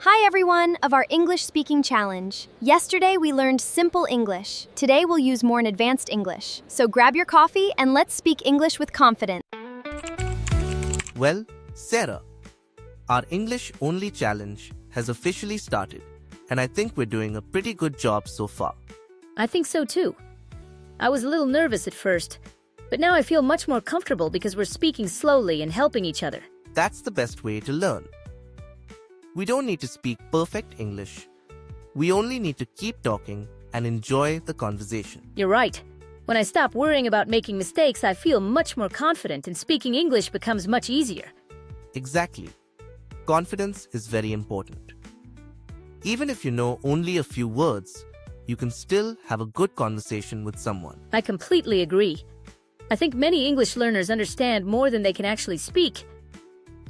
Hi everyone of our English speaking challenge. Yesterday we learned simple English. Today we'll use more advanced English. So grab your coffee and let's speak English with confidence. Well, Sarah, our English only challenge has officially started, and I think we're doing a pretty good job so far. I think so too. I was a little nervous at first, but now I feel much more comfortable because we're speaking slowly and helping each other. That's the best way to learn. We don't need to speak perfect English. We only need to keep talking and enjoy the conversation. You're right. When I stop worrying about making mistakes, I feel much more confident and speaking English becomes much easier. Exactly. Confidence is very important. Even if you know only a few words, you can still have a good conversation with someone. I completely agree. I think many English learners understand more than they can actually speak,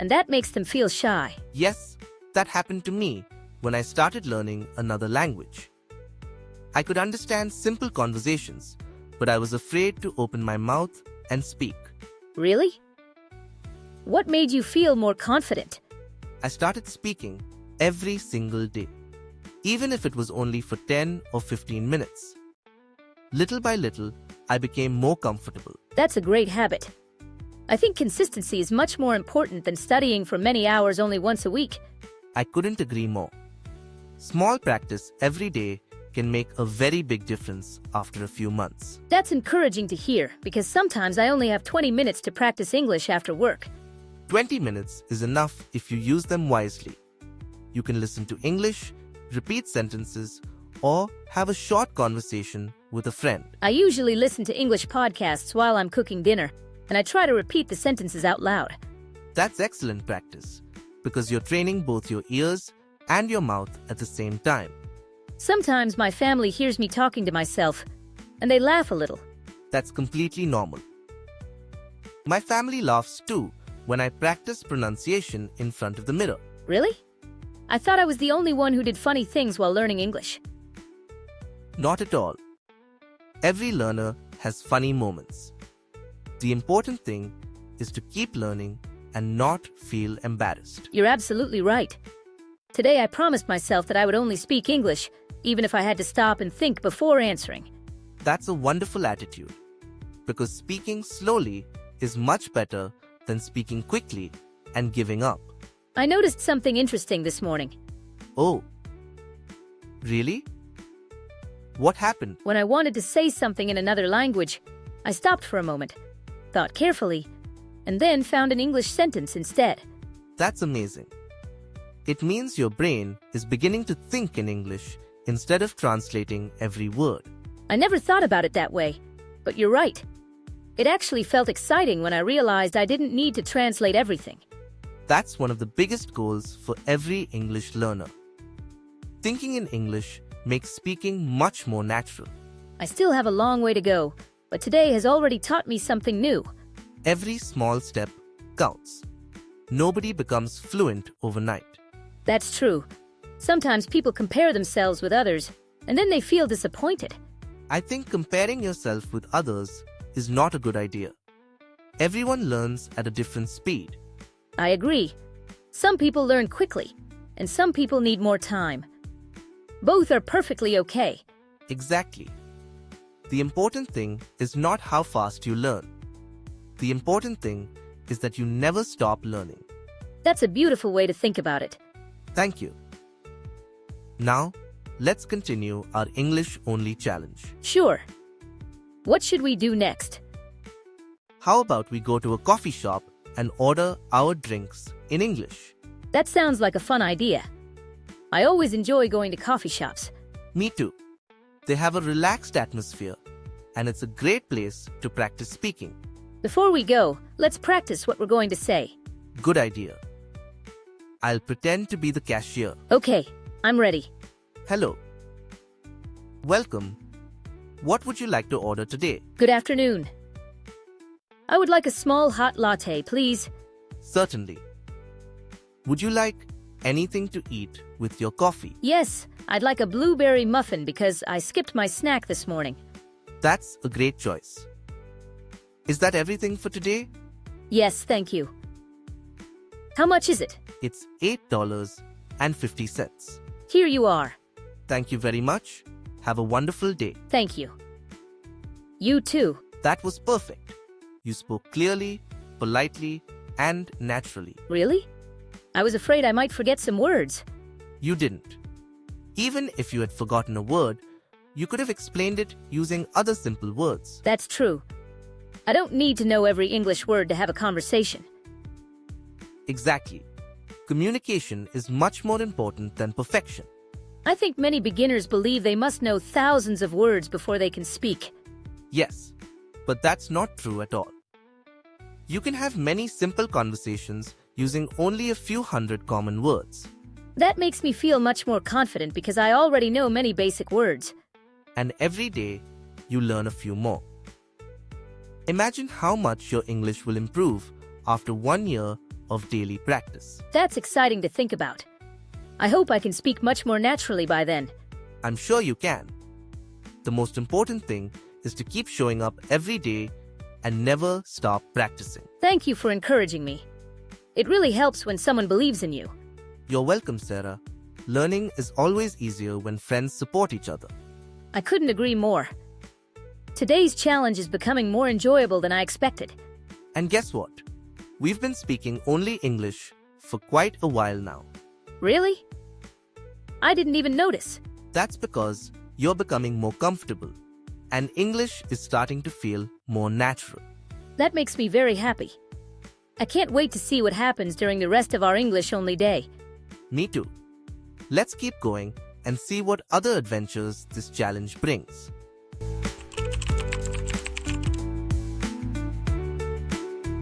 and that makes them feel shy. Yes, that happened to me when I started learning another language. I could understand simple conversations, but I was afraid to open my mouth and speak. Really? What made you feel more confident? I started speaking every single day, even if it was only for 10 or 15 minutes. Little by little, I became more comfortable. That's a great habit. I think consistency is much more important than studying for many hours only once a week. I couldn't agree more. Small practice every day can make a very big difference after a few months. That's encouraging to hear because sometimes I only have 20 minutes to practice English after work. 20 minutes is enough if you use them wisely. You can listen to English, repeat sentences, or have a short conversation with a friend. I usually listen to English podcasts while I'm cooking dinner, and I try to repeat the sentences out loud. That's excellent practice because you're training both your ears and your mouth at the same time. Sometimes my family hears me talking to myself, and they laugh a little. That's completely normal. My family laughs too when I practice pronunciation in front of the mirror. Really? I thought I was the only one who did funny things while learning English. Not at all. Every learner has funny moments. The important thing is to keep learning and not feel embarrassed. You're absolutely right. Today I promised myself that I would only speak English, even if I had to stop and think before answering. That's a wonderful attitude, because speaking slowly is much better than speaking quickly and giving up. I noticed something interesting this morning. Oh, really? What happened? When I wanted to say something in another language, I stopped for a moment, thought carefully, and then found an English sentence instead. That's amazing. It means your brain is beginning to think in English instead of translating every word. I never thought about it that way, but you're right. It actually felt exciting when I realized I didn't need to translate everything. That's one of the biggest goals for every English learner. Thinking in English makes speaking much more natural. I still have a long way to go, but today has already taught me something new. Every small step counts. Nobody becomes fluent overnight. That's true. Sometimes people compare themselves with others, and then they feel disappointed. I think comparing yourself with others is not a good idea. Everyone learns at a different speed. I agree. Some people learn quickly, and some people need more time. Both are perfectly okay. Exactly. The important thing is not how fast you learn. The important thing is that you never stop learning. That's a beautiful way to think about it. Thank you. Now, let's continue our English-only challenge. Sure. What should we do next? How about we go to a coffee shop and order our drinks in English? That sounds like a fun idea. I always enjoy going to coffee shops. Me too. They have a relaxed atmosphere, and it's a great place to practice speaking. Before we go, let's practice what we're going to say. Good idea. I'll pretend to be the cashier. Okay, I'm ready. Hello. Welcome. What would you like to order today? Good afternoon. I would like a small hot latte, please. Certainly. Would you like anything to eat with your coffee? Yes, I'd like a blueberry muffin because I skipped my snack this morning. That's a great choice. Is that everything for today? Yes, thank you. How much is it? It's $8 and 50 cents. Here you are. Thank you very much. Have a wonderful day. Thank you. You too. That was perfect. You spoke clearly, politely, and naturally. Really? I was afraid I might forget some words. You didn't. Even if you had forgotten a word, you could have explained it using other simple words. That's true. I don't need to know every English word to have a conversation. Exactly. Communication is much more important than perfection. I think many beginners believe they must know thousands of words before they can speak. Yes, but that's not true at all. You can have many simple conversations using only a few hundred common words. That makes me feel much more confident because I already know many basic words. And every day, you learn a few more. Imagine how much your English will improve after 1 year of daily practice. That's exciting to think about. I hope I can speak much more naturally by then. I'm sure you can. The most important thing is to keep showing up every day and never stop practicing. Thank you for encouraging me. It really helps when someone believes in you. You're welcome, Sarah. Learning is always easier when friends support each other. I couldn't agree more. Today's challenge is becoming more enjoyable than I expected. And guess what? We've been speaking only English for quite a while now. Really? I didn't even notice. That's because you're becoming more comfortable, and English is starting to feel more natural. That makes me very happy. I can't wait to see what happens during the rest of our English-only day. Me too. Let's keep going and see what other adventures this challenge brings.